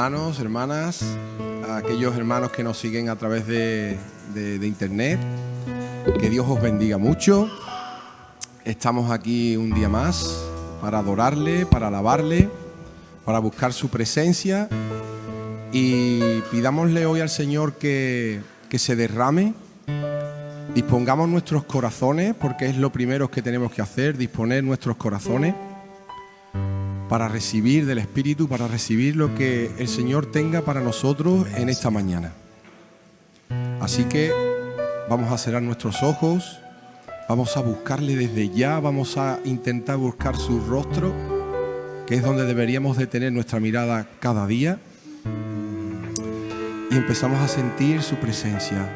hermanos, hermanas, a aquellos hermanos que nos siguen a través de internet. Que Dios os bendiga mucho. Estamos aquí un día más para adorarle, para alabarle, para buscar su presencia y pidámosle hoy al Señor que se derrame. Dispongamos nuestros corazones, porque es lo primero que tenemos que hacer, disponer nuestros corazones para recibir del Espíritu, para recibir lo que el Señor tenga para nosotros en esta mañana. Así que vamos a cerrar nuestros ojos, vamos a buscarle desde ya, vamos a intentar buscar su rostro, que es donde deberíamos de tener nuestra mirada cada día, y empezamos a sentir su presencia.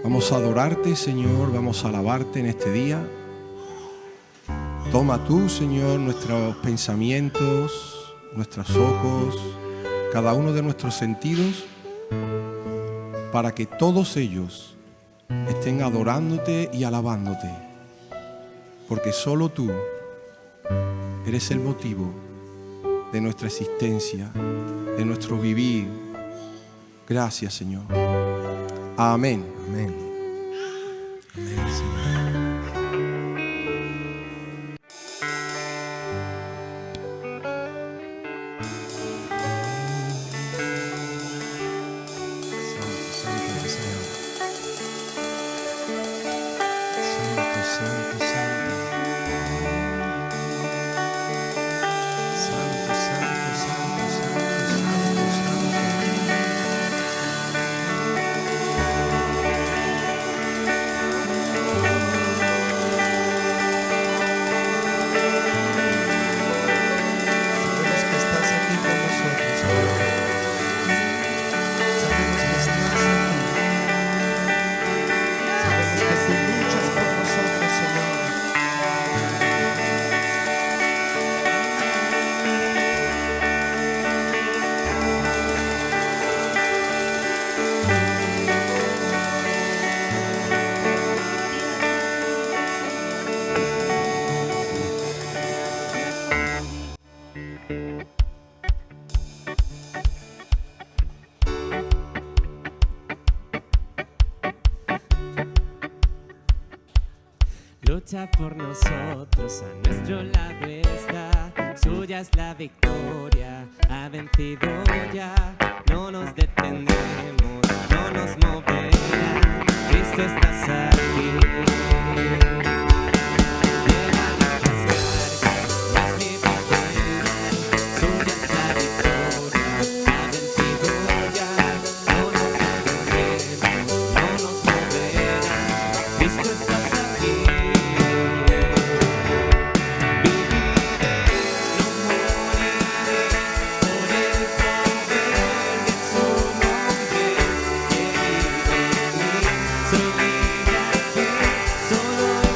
Vamos a adorarte, Señor, vamos a alabarte en este día. Toma tú, Señor, nuestros pensamientos, nuestros ojos, cada uno de nuestros sentidos, para que todos ellos estén adorándote y alabándote, porque solo tú eres el motivo de nuestra existencia, de nuestro vivir. Gracias, Señor. Amén. Amén. Amén, Señor. Lucha por nosotros, a nuestro lado está, suya es la victoria, ha vencido ya, no nos detendremos, no nos moverá, Cristo estás aquí. Solo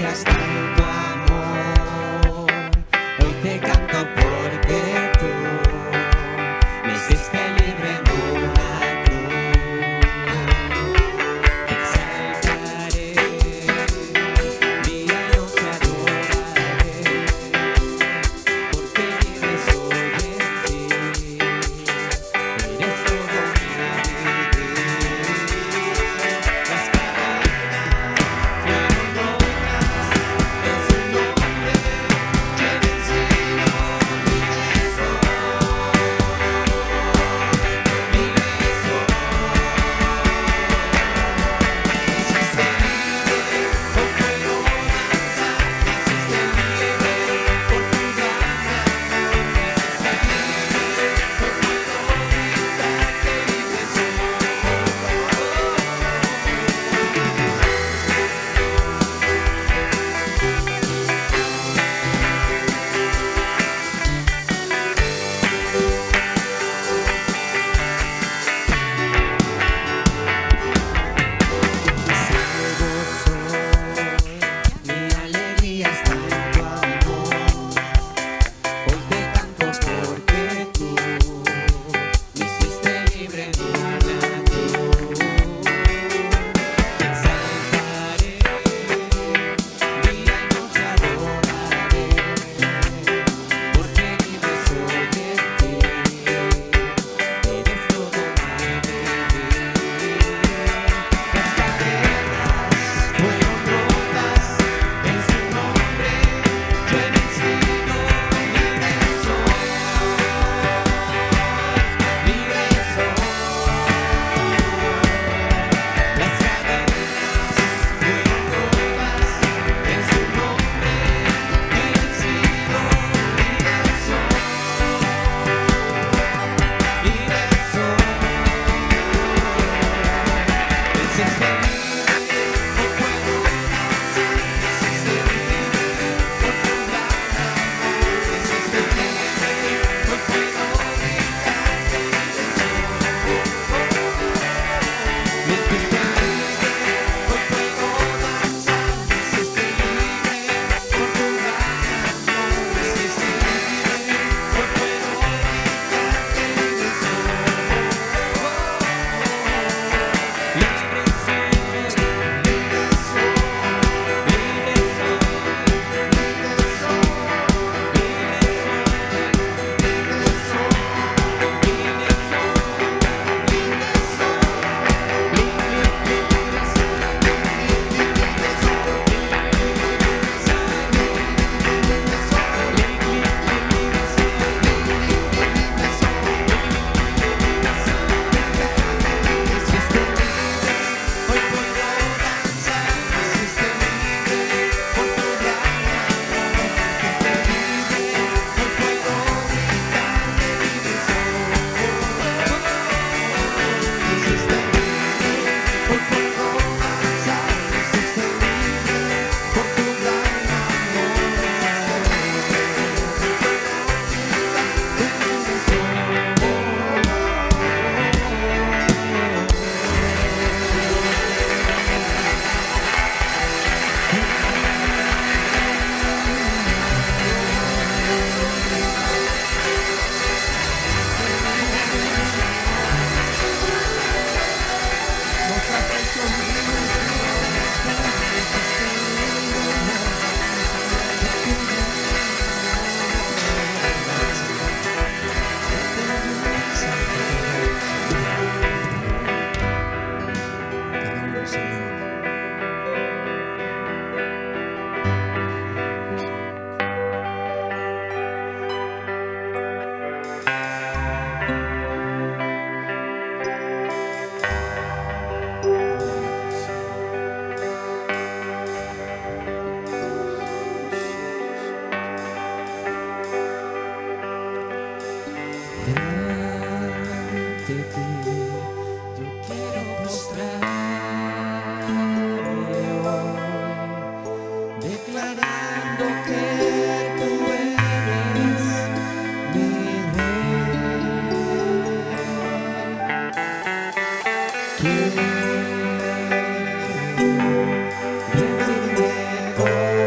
alegría está en tu amor. Hoy te canto porque tú me hiciste libre en una cruz. Te exaltaré, día y noche adoraré, porque libre soy en ti. Eres todo mi vivir. Las cadenas fueron rotas en su nombre, yo he vencido mi beso. Mi beso. Me hiciste libre, hoy puedo danzar. Me hiciste libre por tu gran amor. Me hiciste libre, hoy puedo gritarte libre soy. Salvo soy, mi alegría está en tu amor. Hoy te canto porque tú me hiciste libre en una cruz. Te exaltaré, día y noche adoraré, porque libre soy de ti. Eres todo mi vivir. Las cadenas fueron rotas en su nombre, yo he vencido mi beso. Mi beso. Las cadenas fueron rotas en su nombre, yo he vencido mi beso. Mi beso. Me hiciste libre, hoy puedo danzar. Me hiciste libre por tu gran amor. Me hiciste libre, hoy puedo gritarte libre soy. Me hiciste libre, hoy puedo danzar. Me hiciste libre por tu gran amor. Me hiciste libre, hoy puedo gritarte libre soy. Libre soy, libre soy, libre soy, libre soy, libre soy, libre hoy puedo danzar. Me hiciste libre por tu gran amor. Me hiciste libre, hoy puedo gritarte libre soy. Me hiciste libre, hoy puedo danzar. Me hiciste libre por tu gran amor. Te adoro, Señor. Ante ti yo quiero postrarme hoy, declarando que tú eres mi rey. Quiero rendirme hoy.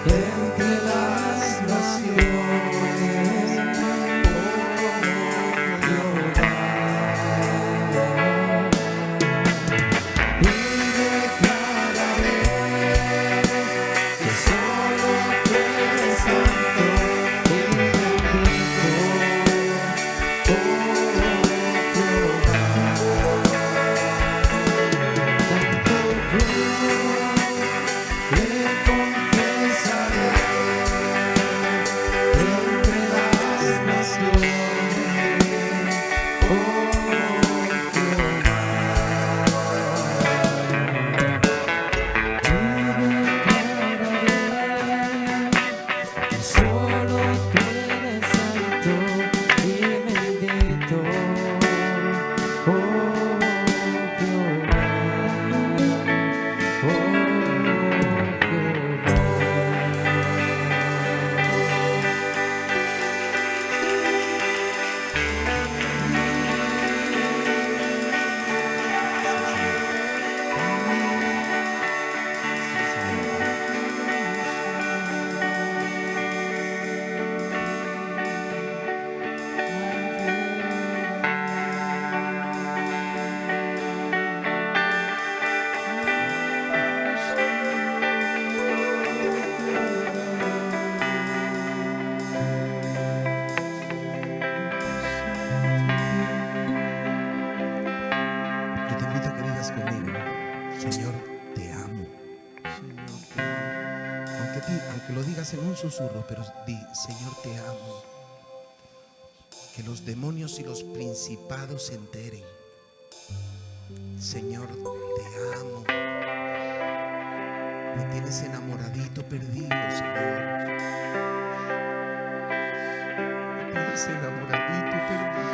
entre las naciones, Jehová. Y declararé que solo tú eres santo y bendito, Jehová. Tanto yo le confesaré entre las naciones, Jehová. Y solo tú eres santo y bendito, oh Jehová, oh Yo te invito a que digas conmigo: Señor, te amo. Aunque lo digas en un susurro, pero di: Señor, te amo. Que los demonios y los principados se enteren. Señor, te amo. Me tienes enamoradito, perdido, Señor. Me tienes enamoradito, perdido.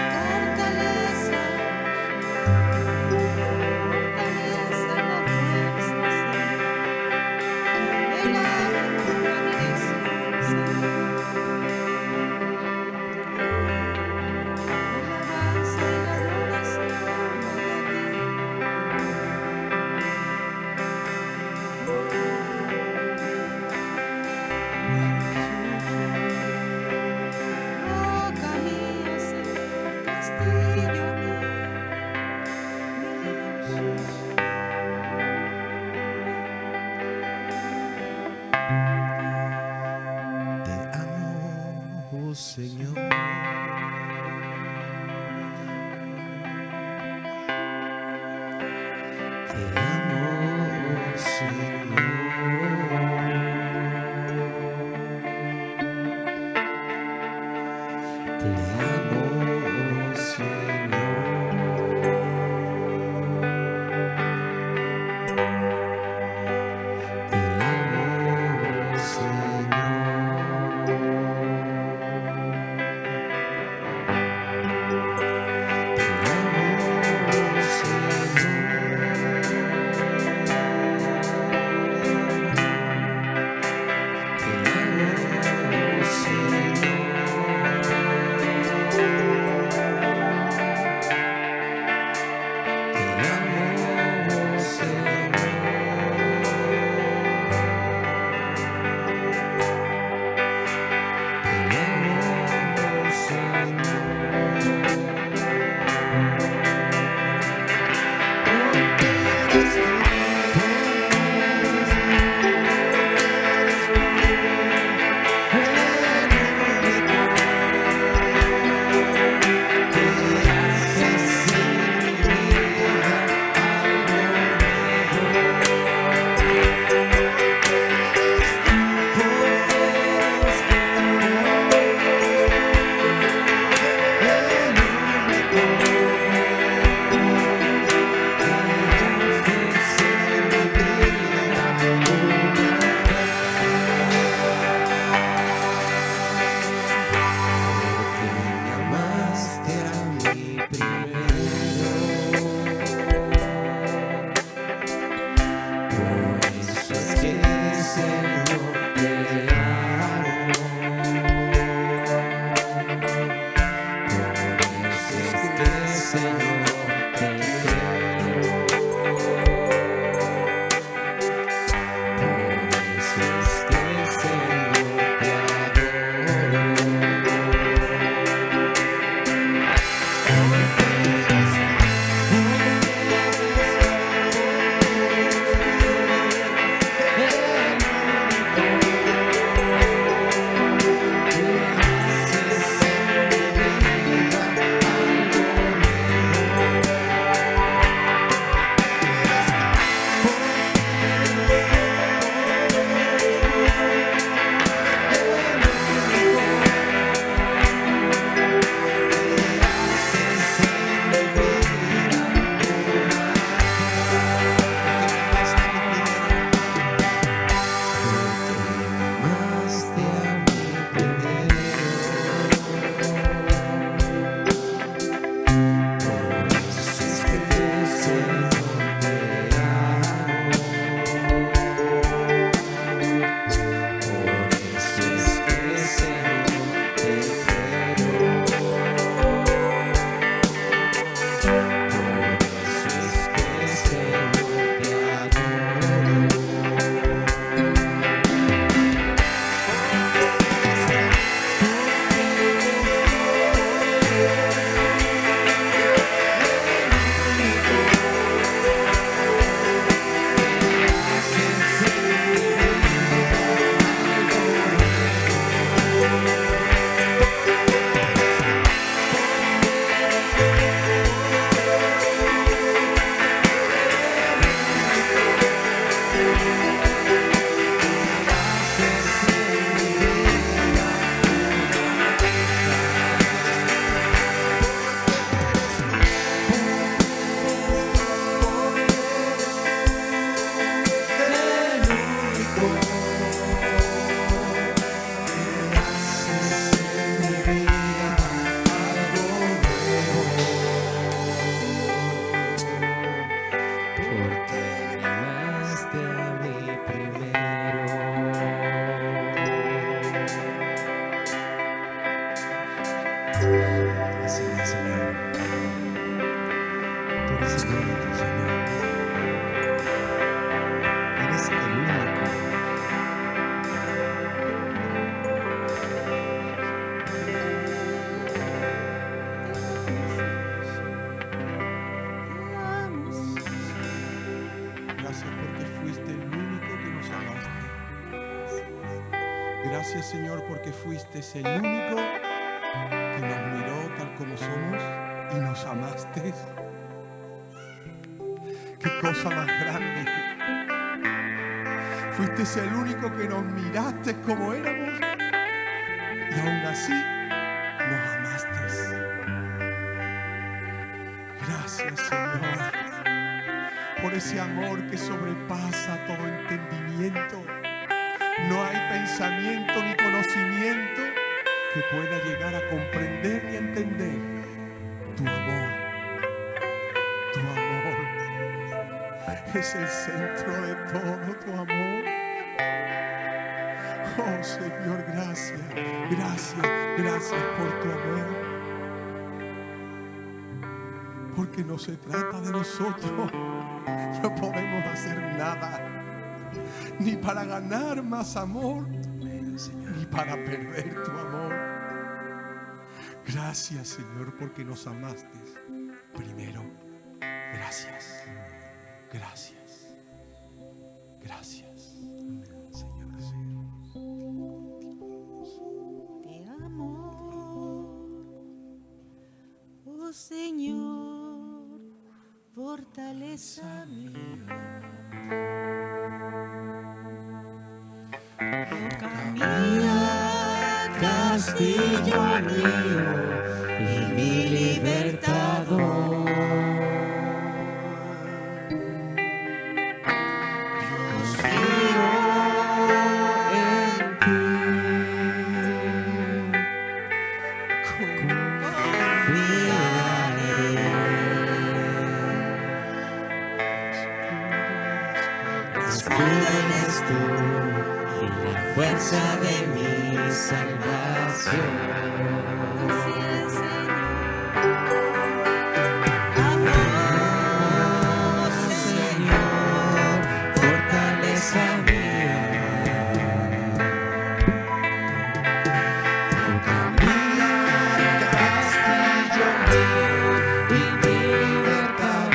Fortaleza, fortaleza la fuerza, Señor. El alma mi deseo, Señor. La alabanza y la adoración roca mía, Señor, castillo mío, mi Dios. Te amo, oh Señor. Te amo, oh Señor. Te amo, oh Señor. Te amo, oh Señor. fuiste el único que nos amaste. Gracias, Señor, porque fuiste el único que nos miró tal como somos y nos amaste. Qué cosa más grande. Fuiste el único que nos miraste como éramos y aún así nos amaste. Gracias, Señor, por ese amor que sobrepasa todo entendimiento. No hay pensamiento ni conocimiento que pueda llegar a comprender ni entender tu amor. Tu amor es el centro de todo, tu amor. Oh Señor, gracias, gracias, gracias por tu amor. Porque no se trata de nosotros, no podemos hacer nada, ni para ganar más amor, ni para perder tu amor. Gracias, Señor, porque nos amaste primero. Gracias, gracias, gracias. Señor, Te amo, oh Señor, fortaleza mía. Camina, castillo mío y mi libertador. Dios mío, en ti confiaré. Escudo eres tú y la fuerza de mi salvación. Gracias, Señor. Amor, Señor, fortaleza mía. Camina, castillo mío y mi libertador.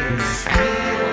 Dios mío,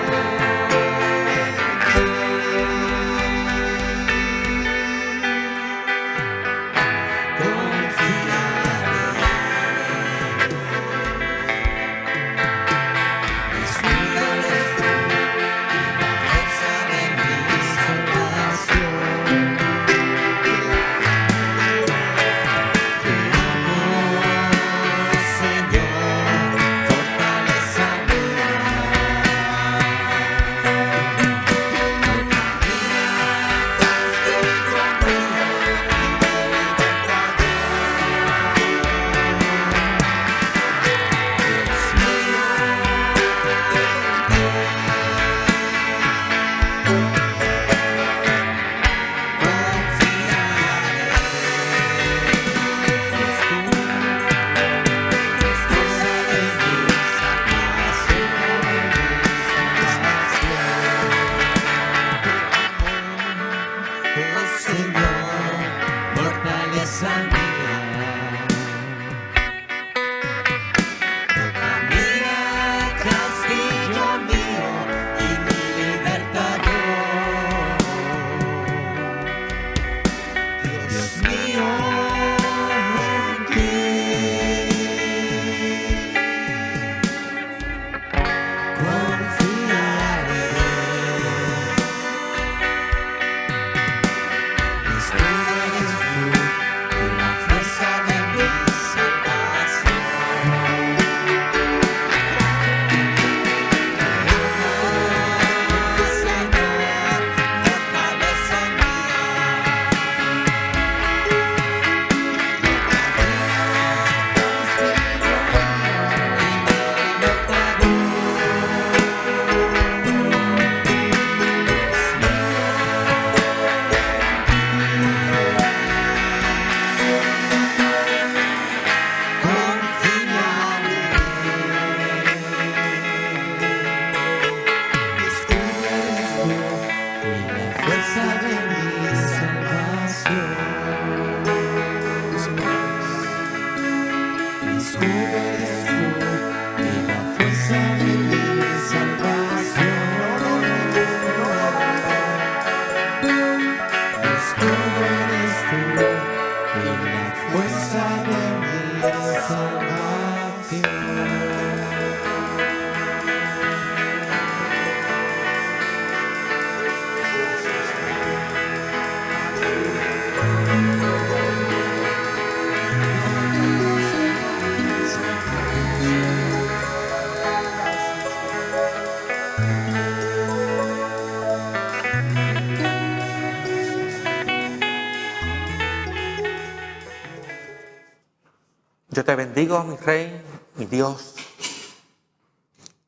te bendigo, mi Rey, mi Dios.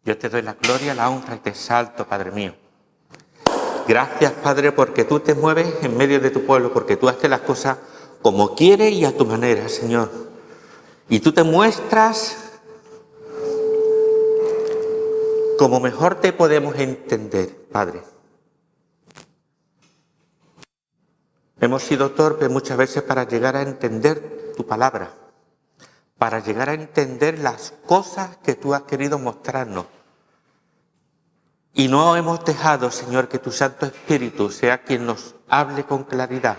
Yo te doy la gloria, la honra y te exalto, Padre mío. Gracias, Padre, porque tú te mueves en medio de tu pueblo, porque tú haces las cosas como quieres y a tu manera, Señor. Y tú te muestras como mejor te podemos entender, Padre. Hemos sido torpes muchas veces para llegar a entender tu palabra, para llegar a entender las cosas que tú has querido mostrarnos. Y no hemos dejado, Señor, que tu Santo Espíritu sea quien nos hable con claridad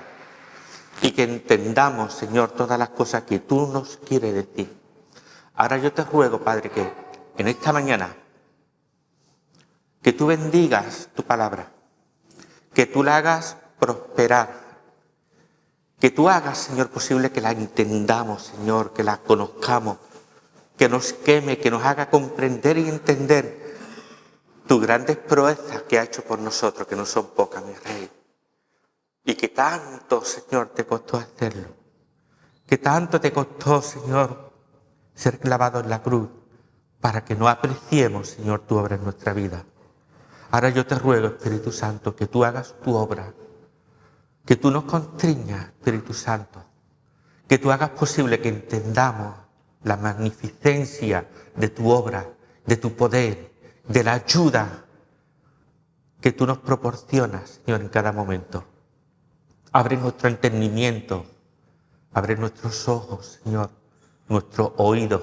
y que entendamos, Señor, todas las cosas que tú nos quieres decir. Ahora yo te ruego, Padre, que en esta mañana, que tú bendigas tu palabra, que tú la hagas prosperar, que tú hagas, Señor, posible que la entendamos, Señor, que la conozcamos, que nos queme, que nos haga comprender y entender tus grandes proezas que ha hecho por nosotros, que no son pocas, mi Rey. Y que tanto, Señor, te costó hacerlo. Que tanto te costó, Señor, ser clavado en la cruz para que no apreciemos, Señor, tu obra en nuestra vida. Ahora yo te ruego, Espíritu Santo, que tú hagas tu obra, que tú nos constriñas, Espíritu Santo, que tú hagas posible que entendamos la magnificencia de tu obra, de tu poder, de la ayuda que tú nos proporcionas, Señor, en cada momento. Abre nuestro entendimiento, abre nuestros ojos, Señor, nuestros oídos.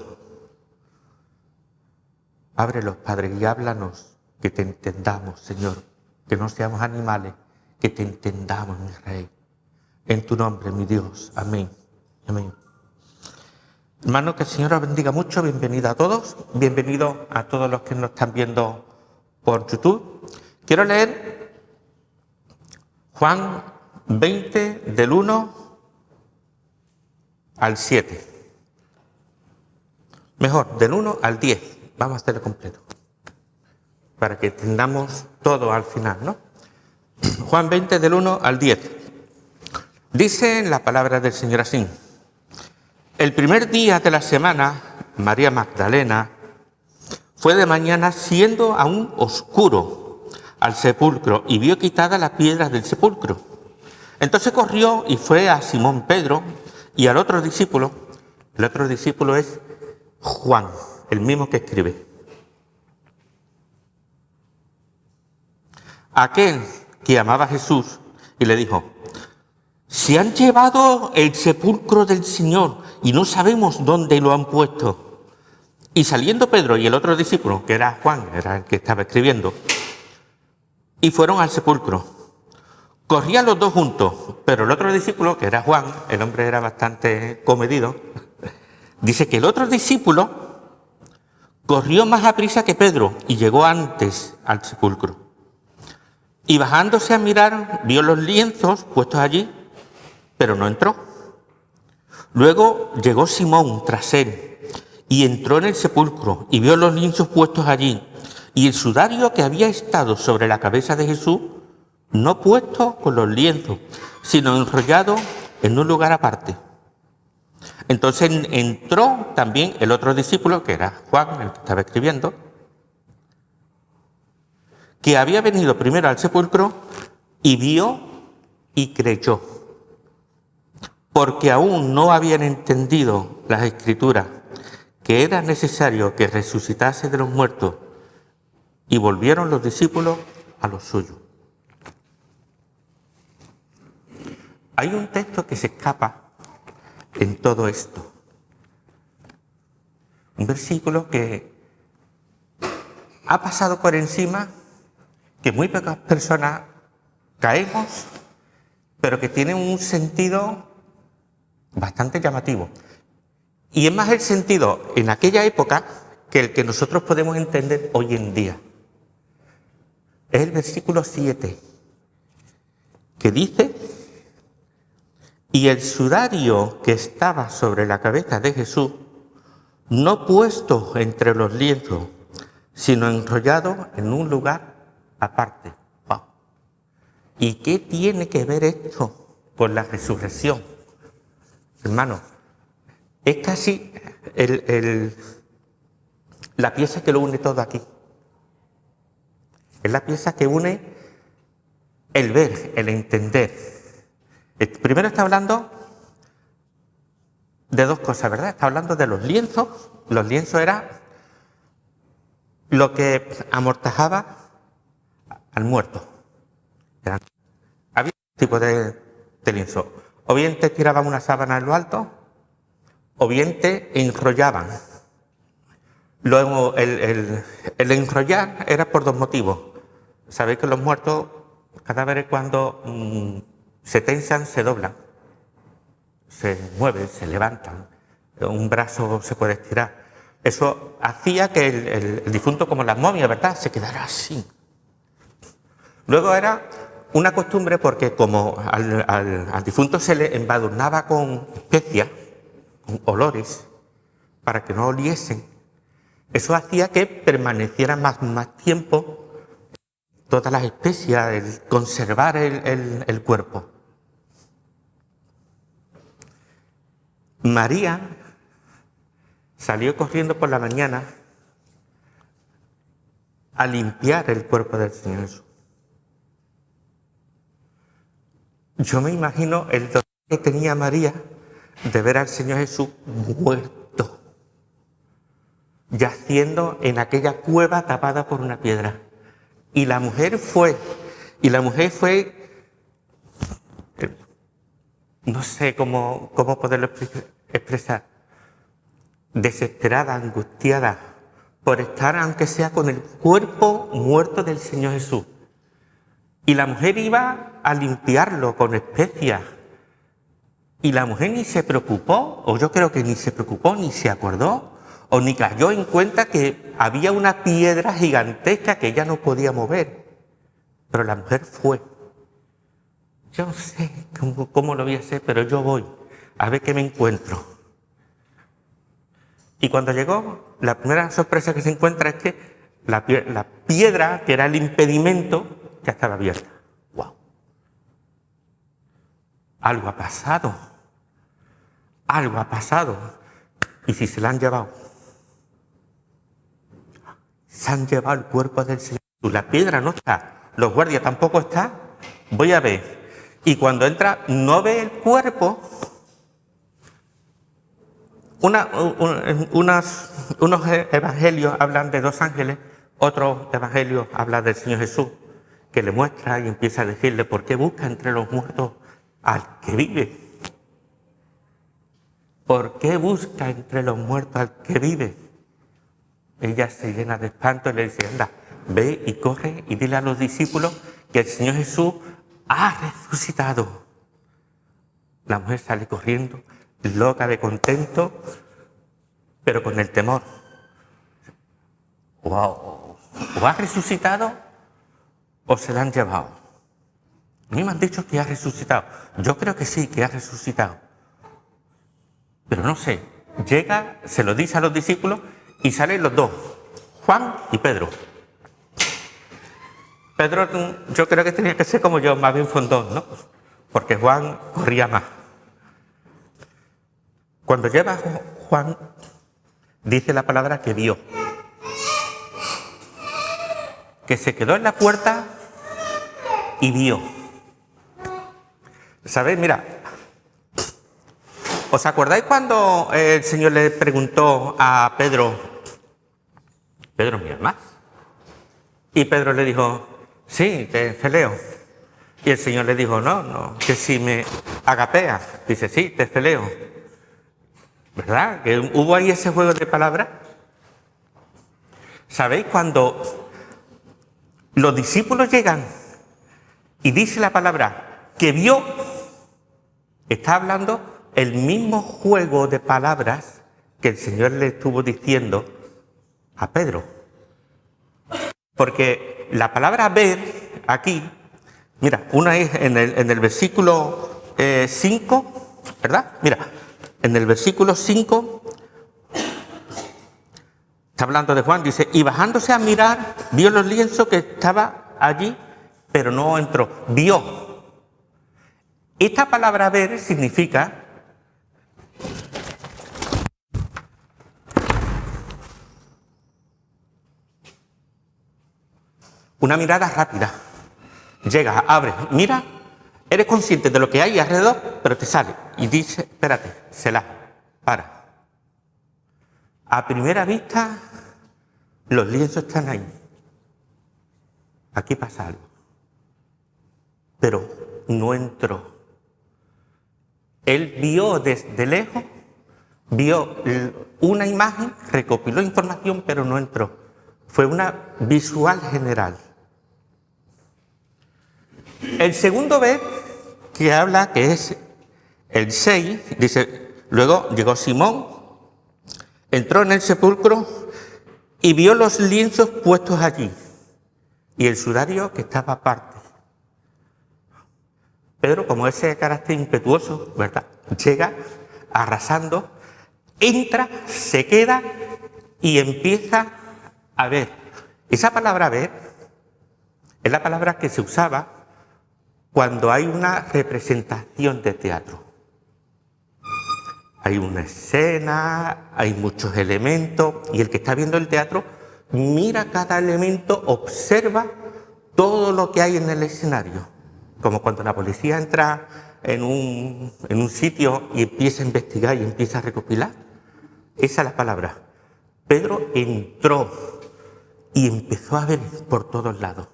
Ábrelos, Padre, y háblanos, que te entendamos, Señor, que no seamos animales, que te entendamos, mi Rey. En tu nombre, mi Dios. Amén. Amén. Hermano, que el Señor os bendiga mucho. Bienvenido a todos. Bienvenido a todos los que nos están viendo por YouTube. Quiero leer Juan 20, del 1 al 7. Mejor, del 1 al 10. Vamos a hacerlo completo, para que entendamos todo al final, ¿no? Juan 20, del 1 al 10. Dice la palabra del Señor así. El primer día de la semana, María Magdalena fue de mañana, siendo aún oscuro, al sepulcro y vio quitada la piedra del sepulcro. Entonces corrió y fue a Simón Pedro y al otro discípulo. El otro discípulo es Juan, el mismo que escribe. Aquel que amaba a Jesús y le dijo: se han llevado el sepulcro del Señor y no sabemos dónde lo han puesto. Y saliendo Pedro y el otro discípulo, que era Juan, era el que estaba escribiendo, y fueron al sepulcro. Corrían los dos juntos, pero el otro discípulo, que era Juan, el hombre era bastante comedido, dice que el otro discípulo corrió más aprisa que Pedro y llegó antes al sepulcro. Y bajándose a mirar, vio los lienzos puestos allí, pero no entró. Luego llegó Simón tras él y entró en el sepulcro y vio los lienzos puestos allí y el sudario que había estado sobre la cabeza de Jesús, no puesto con los lienzos, sino enrollado en un lugar aparte. Entonces entró también el otro discípulo, que era Juan, el que estaba escribiendo, que había venido primero al sepulcro y vio y creyó, porque aún no habían entendido las Escrituras, que era necesario que resucitase de los muertos, y volvieron los discípulos a lo suyo. Hay un texto que se escapa en todo esto. Un versículo que ha pasado por encima, que muy pocas personas caemos, pero que tiene un sentido bastante llamativo. Y es más el sentido en aquella época que el que nosotros podemos entender hoy en día. Es el versículo 7, que dice: y el sudario que estaba sobre la cabeza de Jesús, no puesto entre los lienzos, sino enrollado en un lugar aparte. Wow. ¿Y qué tiene que ver esto con la resurrección? Hermano, es casi la pieza que lo une todo aquí. Es la pieza que une el ver, el entender. Primero está hablando de dos cosas, ¿verdad? Está hablando de los lienzos. Los lienzos era lo que amortajaba al muerto. Había un tipo de lienzo. O bien te tiraban una sábana en lo alto, o bien te enrollaban. Luego, el enrollar era por dos motivos. Sabéis que los muertos, cadáveres, cuando se tensan, se doblan, se mueven, se levantan, un brazo se puede estirar. Eso hacía que el difunto, como las momias, ¿verdad?, se quedara así. Luego era una costumbre porque como al difunto se le embadurnaba con especias, con olores, para que no oliesen, eso hacía que permaneciera más tiempo todas las especias, el conservar el cuerpo. María salió corriendo por la mañana a limpiar el cuerpo del Señor Jesús. Yo me imagino el dolor que tenía María de ver al Señor Jesús muerto, yaciendo en aquella cueva tapada por una piedra. Y la mujer fue, no sé cómo poderlo expresar, desesperada, angustiada, por estar, aunque sea, con el cuerpo muerto del Señor Jesús. Y la mujer iba a limpiarlo con especias. Y la mujer ni se preocupó, o yo creo que ni se preocupó, ni se acordó, o ni cayó en cuenta que había una piedra gigantesca que ella no podía mover. Pero la mujer fue. Yo no sé cómo lo voy a hacer, pero yo voy a ver qué me encuentro. Y cuando llegó, la primera sorpresa que se encuentra es que la piedra, que era el impedimento, ya estaba abierta. ¡Wow! Algo ha pasado. Algo ha pasado. ¿Y si se la han llevado? Se han llevado el cuerpo del Señor. La piedra no está. Los guardias tampoco están. Voy a ver. Y cuando entra, no ve el cuerpo. Unos evangelios hablan de dos ángeles, otros evangelios hablan del Señor Jesús, que le muestra y empieza a decirle: ¿por qué busca entre los muertos al que vive? ¿Por qué busca entre los muertos al que vive? Ella se llena de espanto y le dice: anda, ve y corre y dile a los discípulos que el Señor Jesús ha resucitado. La mujer sale corriendo, loca de contento, pero con el temor. ¡Wow! ¿O ha resucitado o se la han llevado? A mí me han dicho que ha resucitado. Yo creo que sí, que ha resucitado. Pero no sé. Llega, se lo dice a los discípulos y salen los dos, Juan y Pedro. Pedro, yo creo que tenía que ser como yo, más bien fondón, ¿no? Porque Juan corría más. Cuando llega Juan, dice la palabra que vio. Que se quedó en la puerta y vio. ¿Sabéis? Mira, ¿os acordáis cuando el Señor le preguntó a Pedro: Pedro, ¿me amas? Y Pedro le dijo: sí, te celeo. Y el Señor le dijo: no, que si me agapeas. Dice: sí, te celeo. ¿Verdad? Que hubo ahí ese juego de palabras. ¿Sabéis? Cuando los discípulos llegan y dice la palabra que vio, está hablando el mismo juego de palabras que el Señor le estuvo diciendo a Pedro. Porque la palabra ver aquí, mira, una es en el versículo 5, ¿verdad? Mira, en el versículo 5 está hablando de Juan, dice: y bajándose a mirar, vio los lienzos que estaba allí, pero no entró. Vio. Esta palabra ver significa Una mirada rápida. Llegas, abres, mira, eres consciente de lo que hay alrededor, pero te sale y dice, espérate, para. A primera vista, los lienzos están ahí. Aquí pasa algo. Pero no entró. Él vio desde lejos, vio una imagen, recopiló información, pero no entró. Fue una visual general. El segundo ver que habla, que es el 6, dice, luego llegó Simón, entró en el sepulcro y vio los lienzos puestos allí y el sudario que estaba aparte. Pedro, como ese carácter impetuoso, ¿verdad?, llega arrasando, entra, se queda y empieza a ver. Esa palabra ver es la palabra que se usaba cuando hay una representación de teatro. Hay una escena, hay muchos elementos, y el que está viendo el teatro mira cada elemento, observa todo lo que hay en el escenario. Como cuando la policía entra en un sitio y empieza a investigar y empieza a recopilar. Esa es la palabra. Pedro entró y empezó a ver por todos lados.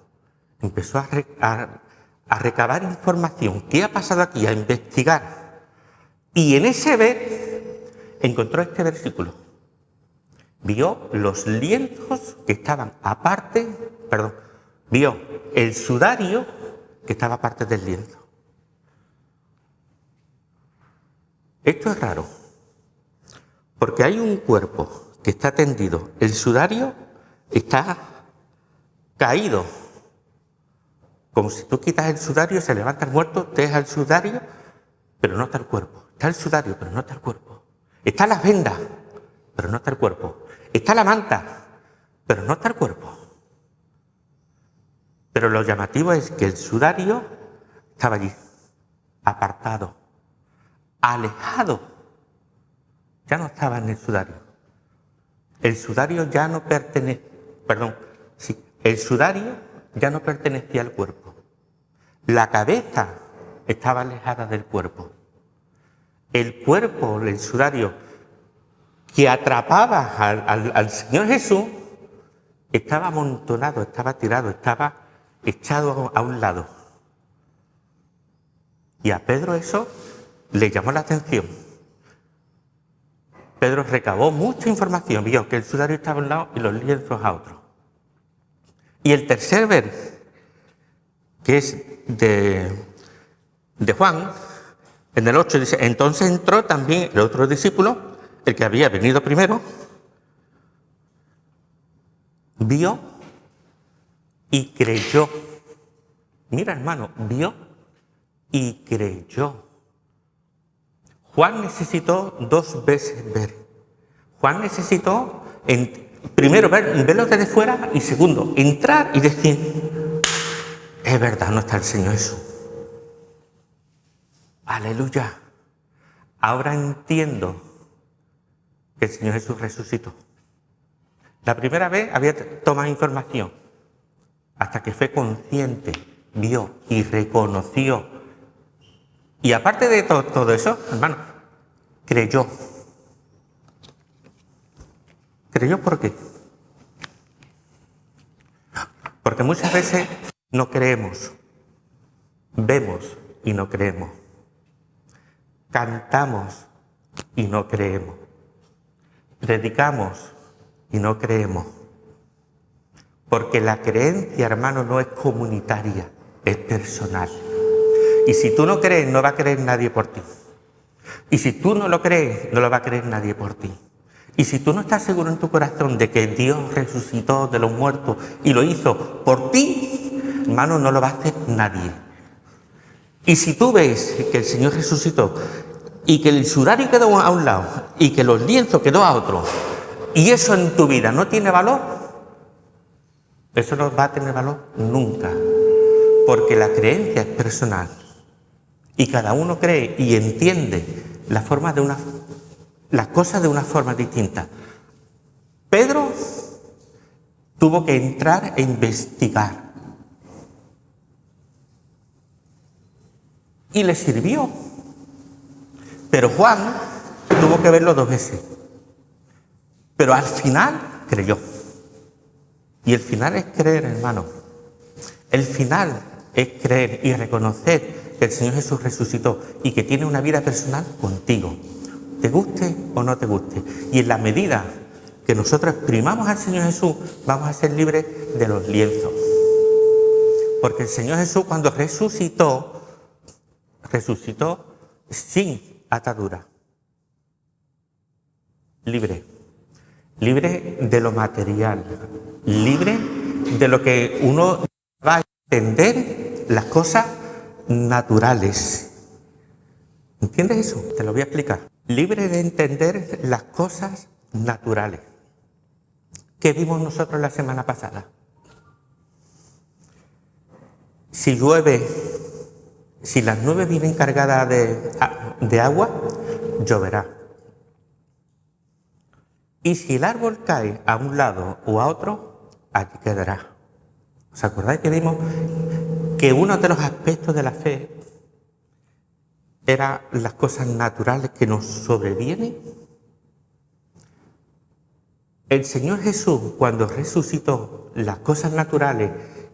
Empezó a recabar información. ¿Qué ha pasado aquí? A investigar. Y en ese ver encontró este versículo. Vio los lienzos que estaban aparte, vio el sudario que estaba aparte del lienzo. Esto es raro, porque hay un cuerpo que está tendido, el sudario está caído. Como si tú quitas el sudario, se levanta el muerto, te deja el sudario, pero no está el cuerpo. Está el sudario, pero no está el cuerpo. Está la venda, pero no está el cuerpo. Está la manta, pero no está el cuerpo. Pero lo llamativo es que el sudario estaba allí, apartado, alejado. Ya no estaba en el sudario. El sudario ya no el sudario ya no pertenecía al cuerpo. La cabeza estaba alejada del cuerpo. El cuerpo, el sudario, que atrapaba al Señor Jesús, estaba amontonado, estaba tirado, estaba echado a un lado. Y a Pedro eso le llamó la atención. Pedro recabó mucha información, vio que el sudario estaba a un lado y los lienzos a otro. Y el tercer ver, que es de Juan, en el 8 dice, entonces entró también el otro discípulo, el que había venido primero, vio y creyó. Mira, hermano, vio y creyó. Juan necesitó 2 veces ver. Juan necesitó, primero, verlo desde fuera y segundo, entrar y decir, es verdad, no está el Señor Jesús. Aleluya. Ahora entiendo que el Señor Jesús resucitó. La primera vez había tomado información, hasta que fue consciente, vio y reconoció. Y aparte de todo eso, hermano, creyó. ¿Creyó por qué? Porque muchas veces no creemos, vemos y no creemos, cantamos y no creemos, predicamos y no creemos. Porque la creencia, hermano, no es comunitaria, es personal. Y si tú no crees, no va a creer nadie por ti. Y si tú no lo crees, no lo va a creer nadie por ti. Y si tú no estás seguro en tu corazón de que Dios resucitó de los muertos y lo hizo por ti, hermano, no lo va a hacer nadie. Y si tú ves que el Señor resucitó y que el sudario quedó a un lado y que los lienzos quedó a otro, y eso en tu vida no tiene valor, eso no va a tener valor nunca. Porque la creencia es personal. Y cada uno cree y entiende las cosas de una forma distinta. Pedro tuvo que entrar e investigar y le sirvió. Pero Juan tuvo que verlo 2 veces. Pero al final creyó. Y el final es creer, hermano. El final es creer y reconocer que el Señor Jesús resucitó y que tiene una vida personal contigo. Te guste o no te guste. Y en la medida que nosotros exprimamos al Señor Jesús, vamos a ser libres de los lienzos. Porque el Señor Jesús, cuando resucitó sin atadura. Libre. Libre de lo material. Libre de lo que uno va a entender, las cosas naturales. ¿Entiendes eso? Te lo voy a explicar. Libre de entender las cosas naturales. ¿Qué vimos nosotros la semana pasada? Si llueve, si las nubes vienen cargadas de agua, lloverá. Y si el árbol cae a un lado o a otro, allí quedará. ¿Os acordáis que vimos que uno de los aspectos de la fe era las cosas naturales que nos sobrevienen? El Señor Jesús, cuando resucitó, las cosas naturales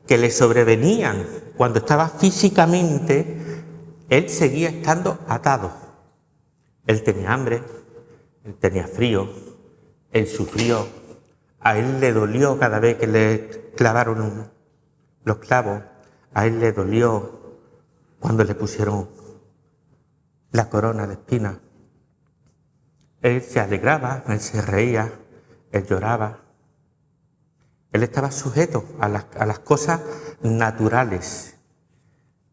que le sobrevenían cuando estaba físicamente, Él seguía estando atado. Él tenía hambre, Él tenía frío, Él sufrió, a Él le dolió cada vez que le clavaron los clavos, a Él le dolió cuando le pusieron la corona de espinas. Él se alegraba, Él se reía, Él lloraba. Él estaba sujeto a las cosas naturales.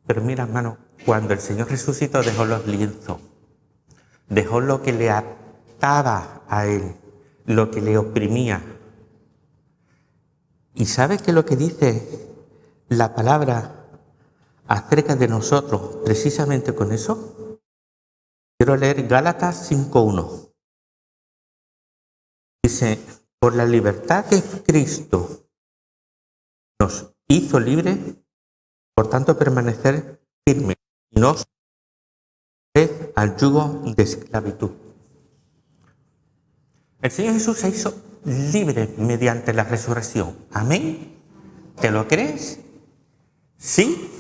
Pero mira, hermano, cuando el Señor resucitó, dejó los lienzos, dejó lo que le ataba a Él, lo que le oprimía. ¿Y sabes qué es lo que dice la palabra acerca de nosotros precisamente con eso? Quiero leer Gálatas 5:1. Dice: por la libertad que Cristo nos hizo libres, por tanto permanecer firmes y no someter al yugo de esclavitud. El Señor Jesús se hizo libre mediante la resurrección. ¿Amén? ¿Te lo crees? ¿Sí?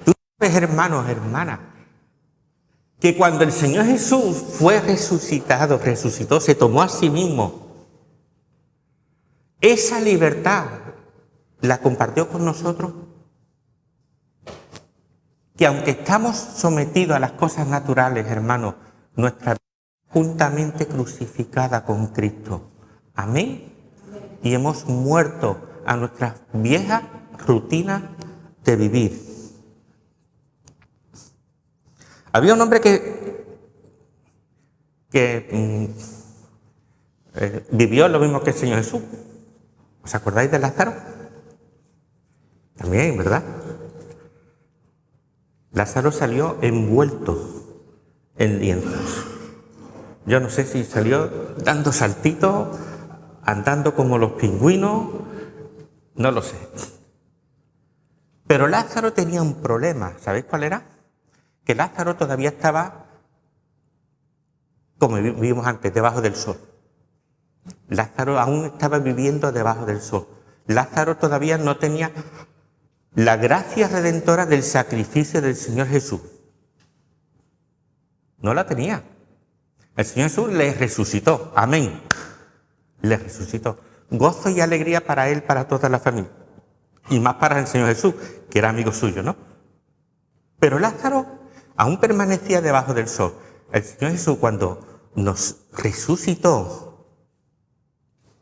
Tú sabes, hermanos, hermanas, que cuando el Señor Jesús fue resucitó, se tomó a sí mismo. Esa libertad la compartió con nosotros. Que aunque estamos sometidos a las cosas naturales, hermanos, nuestra vida es juntamente crucificada con Cristo. Amén. Y hemos muerto a nuestras viejas rutinas de vivir. Había un hombre que vivió lo mismo que el Señor Jesús. ¿Os acordáis de Lázaro? También, ¿verdad? Lázaro salió envuelto en lienzos. Yo no sé si salió dando saltitos, andando como los pingüinos, no lo sé. Pero Lázaro tenía un problema, ¿sabéis cuál era? Que Lázaro todavía estaba, como vimos antes, debajo del sol. Lázaro aún estaba viviendo debajo del sol. Lázaro todavía no tenía la gracia redentora del sacrificio del Señor Jesús. No la tenía. El Señor Jesús le resucitó. Amén. Le resucitó. Gozo y alegría para él, para toda la familia. Y más para el Señor Jesús, que era amigo suyo, ¿no? Pero Lázaro aún permanecía debajo del sol. El Señor Jesús, cuando nos resucitó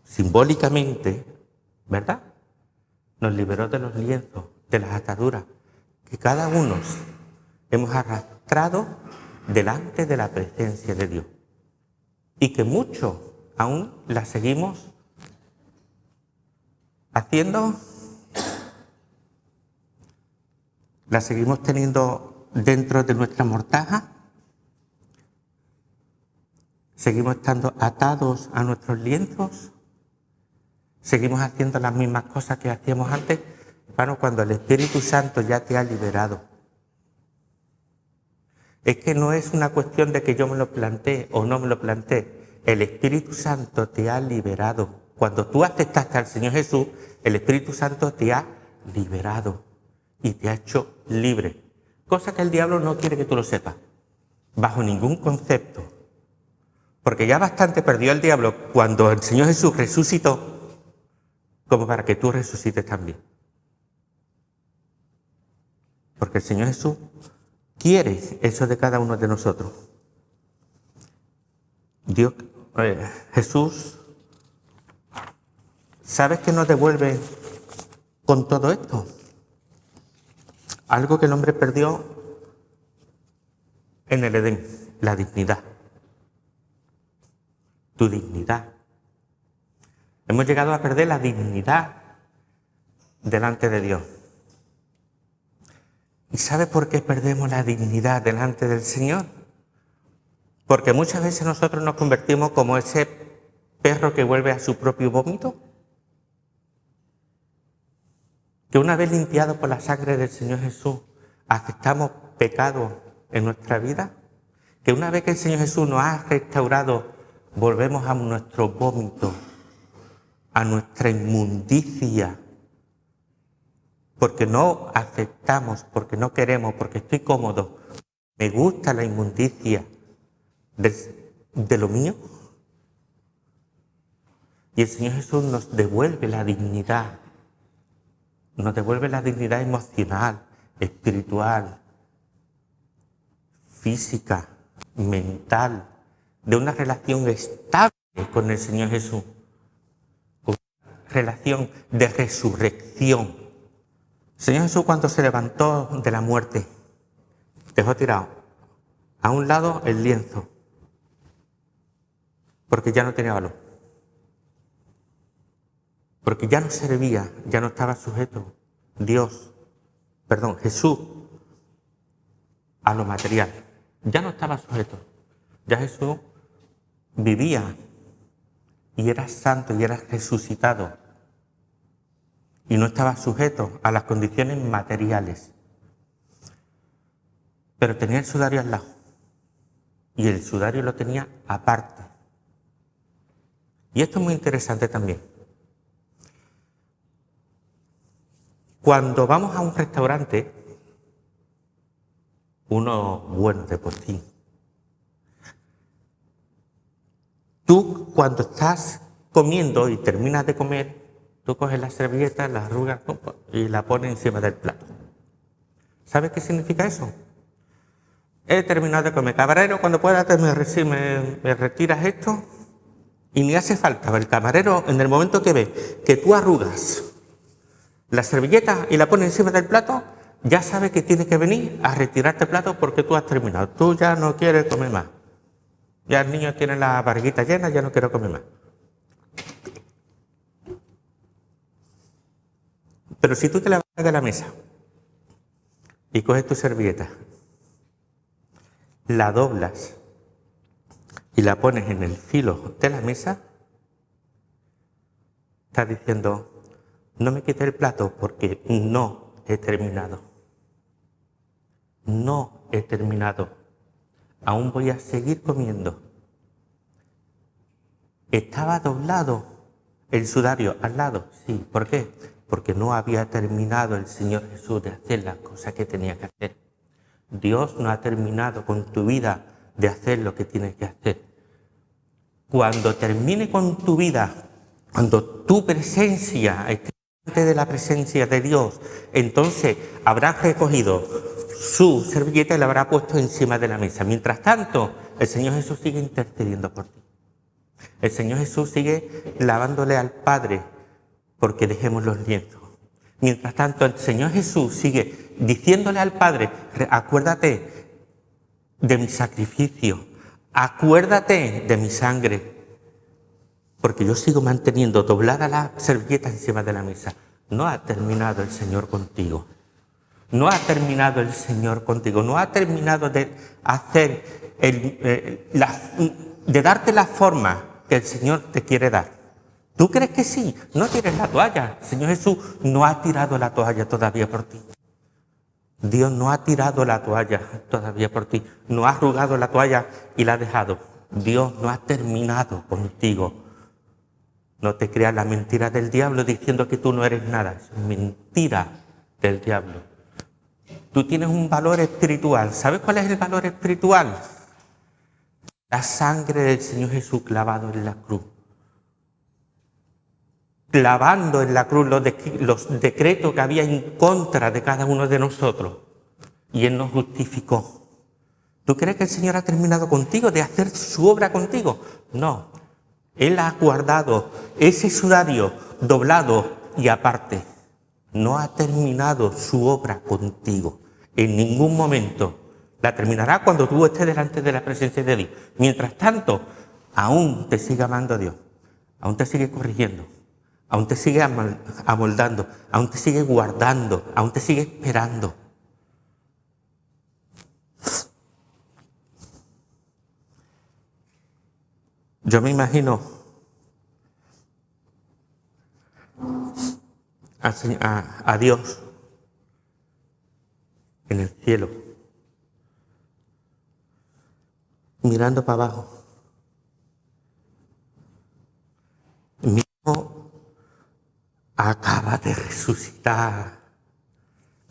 simbólicamente, ¿verdad?, nos liberó de los lienzos, de las ataduras que cada uno hemos arrastrado delante de la presencia de Dios. Y que muchos aún las seguimos haciendo, las seguimos teniendo dentro de nuestra mortaja, seguimos estando atados a nuestros lienzos, seguimos haciendo las mismas cosas que hacíamos antes, hermano, cuando el Espíritu Santo ya te ha liberado. Es que no es una cuestión de que yo me lo planteé o no me lo planteé. El Espíritu Santo te ha liberado. Cuando tú aceptaste al Señor Jesús, el Espíritu Santo te ha liberado y te ha hecho libre. Cosa que el diablo no quiere que tú lo sepas, bajo ningún concepto. Porque ya bastante perdió el diablo cuando el Señor Jesús resucitó, como para que tú resucites también. Porque el Señor Jesús quiere eso de cada uno de nosotros. Jesús, ¿sabes qué nos devuelve con todo esto? Algo que el hombre perdió en el Edén, la dignidad. Tu dignidad. Hemos llegado a perder la dignidad delante de Dios. ¿Y sabe por qué perdemos la dignidad delante del Señor? Porque muchas veces nosotros nos convertimos como ese perro que vuelve a su propio vómito. Que una vez limpiado por la sangre del Señor Jesús, aceptamos pecado en nuestra vida. Que una vez que el Señor Jesús nos ha restaurado, volvemos a nuestro vómito, a nuestra inmundicia. Porque no aceptamos, porque no queremos, porque estoy cómodo. Me gusta la inmundicia de lo mío. Y el Señor Jesús nos devuelve la dignidad. Nos devuelve la dignidad emocional, espiritual, física, mental, de una relación estable con el Señor Jesús. Una relación de resurrección. El Señor Jesús, cuando se levantó de la muerte, dejó tirado a un lado el lienzo, porque ya no tenía valor, porque ya no servía, ya no estaba sujeto Jesús, a lo material, ya no estaba sujeto, ya Jesús vivía y era santo y era resucitado. Y no estaba sujeto a las condiciones materiales. Pero tenía el sudario al lado. Y el sudario lo tenía aparte. Y esto es muy interesante también. Cuando vamos a un restaurante, uno bueno de por sí, tú cuando estás comiendo y terminas de comer, tú coges la servilleta, la arrugas y la pones encima del plato. ¿Sabes qué significa eso? He terminado de comer. Camarero, cuando puedas me retiras esto. Y ni hace falta. El camarero, en el momento que ve que tú arrugas la servilleta y la pones encima del plato, ya sabe que tiene que venir a retirarte el plato porque tú has terminado. Tú ya no quieres comer más. Ya el niño tiene la barriguita llena, ya no quiere comer más. Pero si tú te levantas de la mesa y coges tu servilleta, la doblas y la pones en el filo de la mesa, estás diciendo, no me quites el plato porque no he terminado. No he terminado. Aún voy a seguir comiendo. Estaba doblado el sudario al lado. Sí, ¿por qué? Porque no había terminado el Señor Jesús de hacer las cosas que tenía que hacer. Dios no ha terminado con tu vida de hacer lo que tienes que hacer. Cuando termine con tu vida, cuando tu presencia esté delante de la presencia de Dios, entonces habrás recogido su servilleta y la habrá puesto encima de la mesa. Mientras tanto, el Señor Jesús sigue intercediendo por ti. El Señor Jesús sigue lavándole al Padre porque dejemos los lienzos. Mientras tanto, el Señor Jesús sigue diciéndole al Padre, acuérdate de mi sacrificio, acuérdate de mi sangre, porque yo sigo manteniendo doblada la servilleta encima de la mesa. No ha terminado el Señor contigo. No ha terminado el Señor contigo. No ha terminado de hacer de darte la forma que el Señor te quiere dar. ¿Tú crees que sí? No tires la toalla. El Señor Jesús no ha tirado la toalla todavía por ti. Dios no ha tirado la toalla todavía por ti, no ha arrugado la toalla y la ha dejado. Dios no ha terminado contigo. No te creas la mentira del diablo diciendo que tú no eres nada. Es mentira del diablo. Tú tienes un valor espiritual. ¿Sabes cuál es el valor espiritual? La sangre del Señor Jesús clavado en la cruz. Clavando en la cruz los decretos que había en contra de cada uno de nosotros. Y Él nos justificó. ¿Tú crees que el Señor ha terminado contigo de hacer su obra contigo? No. Él ha guardado ese sudario doblado y aparte. No ha terminado su obra contigo. En ningún momento. La terminará cuando tú estés delante de la presencia de Dios. Mientras tanto, aún te sigue amando Dios. Aún te sigue corrigiendo. Aún te sigue amoldando. Aún te sigue guardando. Aún te sigue esperando. Yo me imagino a Dios en el cielo, mirando para abajo. Mi hijo acaba de resucitar.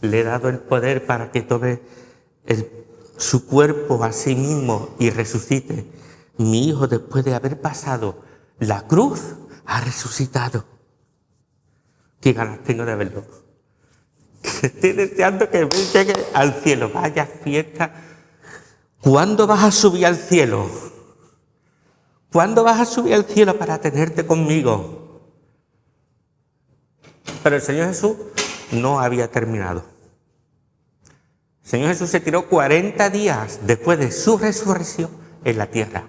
Le he dado el poder para que tome su cuerpo a sí mismo y resucite. Mi hijo, después de haber pasado la cruz, ha resucitado. Qué ganas tengo de verlo. Estoy deseando que me llegue al cielo. Vaya fiesta. ¿Cuándo vas a subir al cielo? ¿Cuándo vas a subir al cielo para tenerte conmigo? Pero el Señor Jesús no había terminado. El Señor Jesús se tiró 40 días después de su resurrección en la tierra,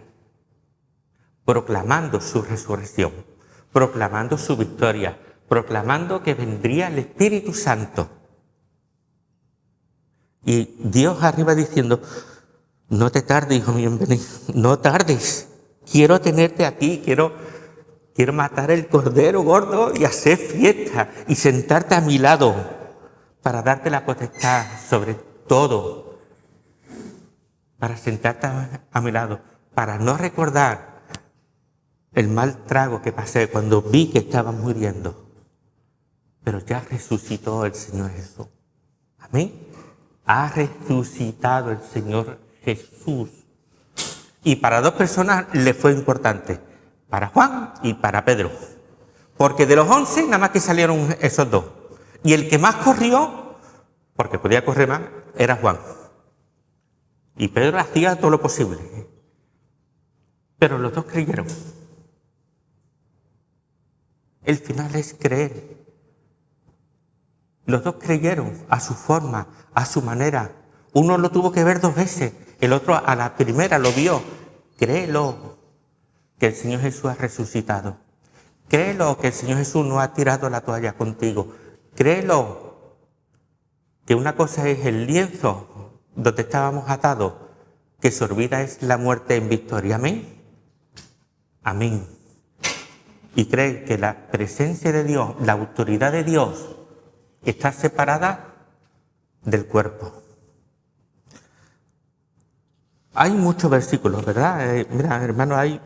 proclamando su resurrección, proclamando su victoria, proclamando que vendría el Espíritu Santo. Y Dios arriba diciendo, no te tardes, hijo mío, en venir, no tardes, quiero tenerte aquí, quiero matar el cordero gordo y hacer fiesta y sentarte a mi lado para darte la potestad sobre todo, para sentarte a mi lado, para no recordar el mal trago que pasé cuando vi que estaba muriendo. Pero ya resucitó el Señor Jesús. Amén. Ha resucitado el Señor Jesús. Y para dos personas le fue importante. Para Juan y para Pedro. Porque de los 11 nada más que salieron esos dos. Y el que más corrió, porque podía correr más, era Juan. Y Pedro hacía todo lo posible. Pero los dos creyeron. El final es creer. Los dos creyeron a su forma, a su manera. Uno lo tuvo que ver 2 veces, el otro a la primera lo vio. Créelo que el Señor Jesús ha resucitado. Créelo que el Señor Jesús no ha tirado la toalla contigo. Créelo que una cosa es el lienzo donde estábamos atados, que su vida es la muerte en victoria. Amén. Amén. Y cree que la presencia de Dios, la autoridad de Dios, está separada del cuerpo. Hay muchos versículos, ¿verdad? Mira, hermano, hay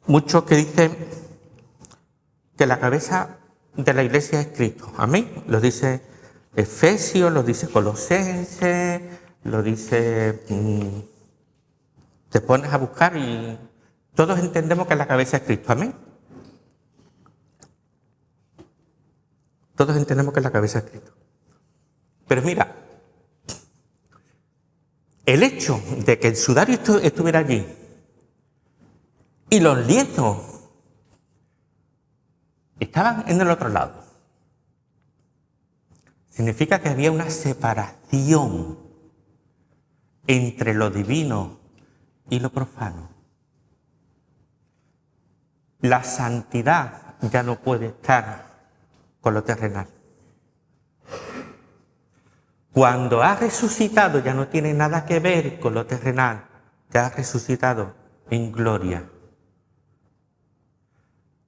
muchos que dicen que la cabeza de la iglesia es Cristo. Amén. Lo dice Efesios, lo dice Colosenses, lo dice... te pones a buscar y todos entendemos que la cabeza es Cristo. Amén. Todos entendemos que la cabeza es Cristo. Pero mira, el hecho de que el sudario estuviera allí y los lienzos estaban en el otro lado, significa que había una separación entre lo divino y lo profano. La santidad ya no puede estar con lo terrenal. Cuando ha resucitado ya no tiene nada que ver con lo terrenal, ya ha resucitado en gloria.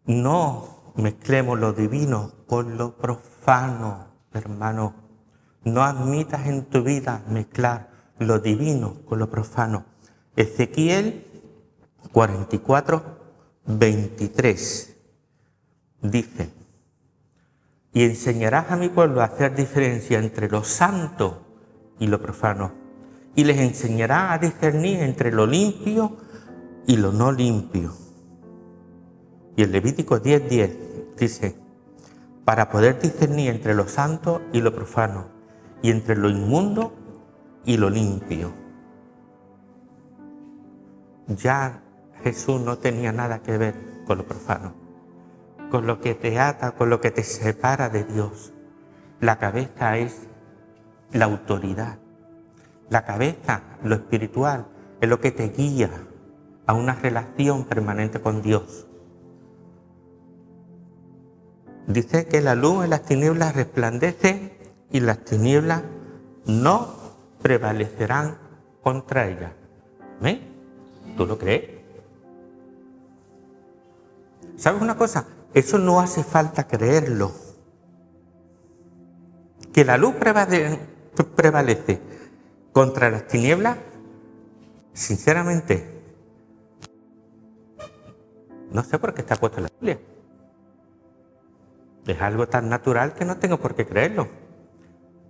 No mezclemos lo divino con lo profano, hermano. No admitas en tu vida mezclar lo divino con lo profano. Ezequiel 44, 23 dice: y enseñarás a mi pueblo a hacer diferencia entre lo santo y lo profano, y les enseñarás a discernir entre lo limpio y lo no limpio. Y el Levítico 10:10 dice: para poder discernir entre lo santo y lo profano, y entre lo inmundo y lo limpio. Ya Jesús no tenía nada que ver con lo profano, con lo que te ata, con lo que te separa de Dios. La cabeza es la autoridad. La cabeza, lo espiritual, es lo que te guía a una relación permanente con Dios. Dice que la luz en las tinieblas resplandece y las tinieblas no prevalecerán contra ella. ¿Amén? ¿Tú lo crees? ¿Sabes una cosa? Eso no hace falta creerlo. Que la luz prevalece contra las tinieblas, sinceramente, no sé por qué está puesto en la Biblia. Es algo tan natural que no tengo por qué creerlo.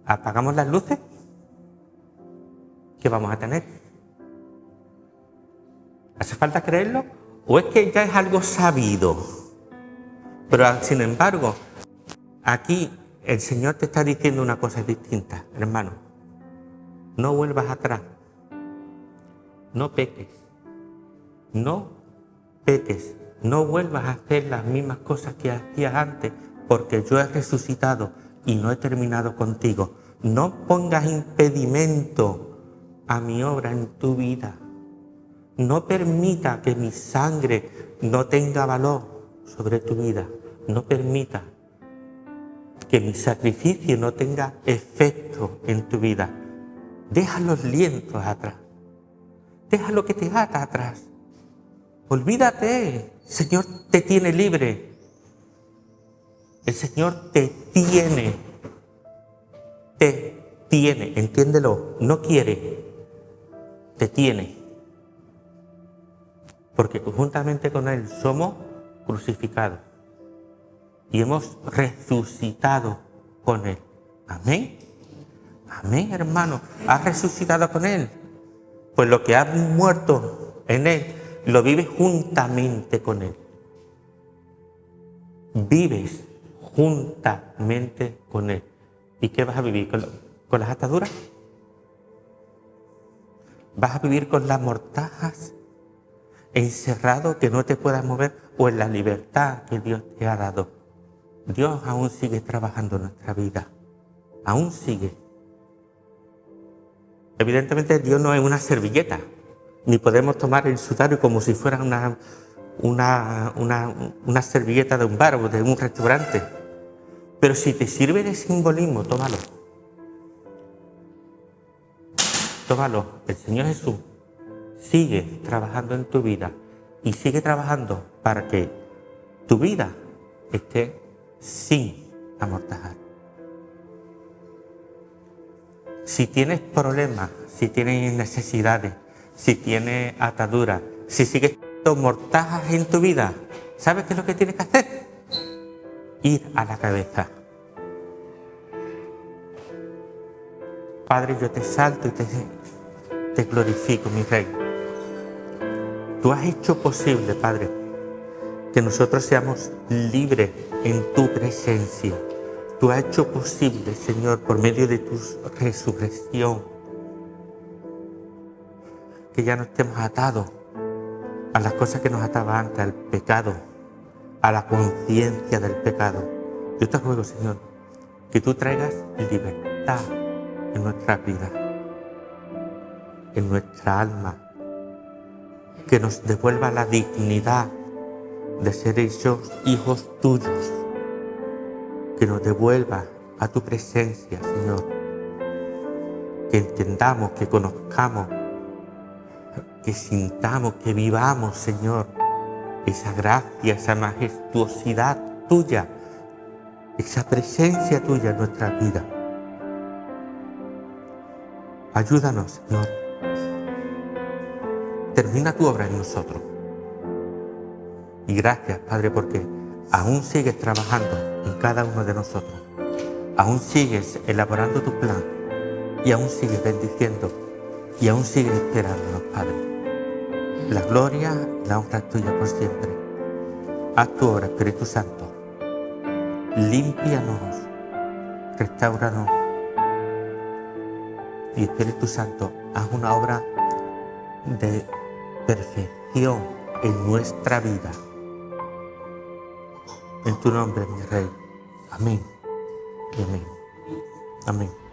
¿Apagamos las luces? ¿Qué vamos a tener? ¿Hace falta creerlo? ¿O es que ya es algo sabido? Pero sin embargo, aquí el Señor te está diciendo una cosa distinta, hermano. No vuelvas atrás. No peques. No peques. No vuelvas a hacer las mismas cosas que hacías antes, porque yo he resucitado y no he terminado contigo. No pongas impedimento a mi obra en tu vida. No permita que mi sangre no tenga valor sobre tu vida. No permita que mi sacrificio no tenga efecto en tu vida. Deja los lienzos atrás. Deja lo que te ata atrás. Olvídate. El Señor te tiene libre. El Señor te tiene. Te tiene. Entiéndelo. No quiere. Te tiene. Porque juntamente con Él somos crucificados. Y hemos resucitado con Él. Amén. Amén, hermano. ¿Has resucitado con Él? Pues lo que has muerto en Él, lo vives juntamente con Él. Vives juntamente con Él. ¿Y qué vas a vivir? ¿Con las ataduras? ¿Vas a vivir con las mortajas? ¿Encerrado que no te puedas mover? ¿O en la libertad que Dios te ha dado? Dios aún sigue trabajando en nuestra vida. Aún sigue. Evidentemente Dios no es una servilleta. Ni podemos tomar el sudario como si fuera una servilleta de un bar o de un restaurante. Pero si te sirve de simbolismo, tómalo. Tómalo. El Señor Jesús sigue trabajando en tu vida y sigue trabajando para que tu vida esté sin amortajar. Si tienes problemas, si tienes necesidades, si tienes ataduras, si sigues teniendo mortajas en tu vida, ¿sabes qué es lo que tienes que hacer? Ir a la cabeza. Padre, yo te salto y te glorifico, mi Rey. Tú has hecho posible, Padre, que nosotros seamos libres en tu presencia. Tú has hecho posible, Señor, por medio de tu resurrección, que ya no estemos atados a las cosas que nos ataban antes, al pecado, a la conciencia del pecado. Yo te ruego, Señor, que tú traigas libertad en nuestra vida, en nuestra alma, que nos devuelva la dignidad de ser hechos hijos tuyos, que nos devuelva a tu presencia, Señor, que entendamos, que conozcamos, que sintamos, que vivamos, Señor, esa gracia, esa majestuosidad tuya, esa presencia tuya en nuestra vida. Ayúdanos, Señor. Termina tu obra en nosotros. Y gracias, Padre, porque aún sigues trabajando en cada uno de nosotros. Aún sigues elaborando tu plan. Y aún sigues bendiciendo. Y aún sigues esperándonos, Padre. La gloria y la honra es tuya por siempre. Haz tu obra, Espíritu Santo. Límpianos. Restáuranos. Y Espíritu Santo, haz una obra de perfección en nuestra vida. En tu nombre, mi Rey. Amén. Y amén. Amén.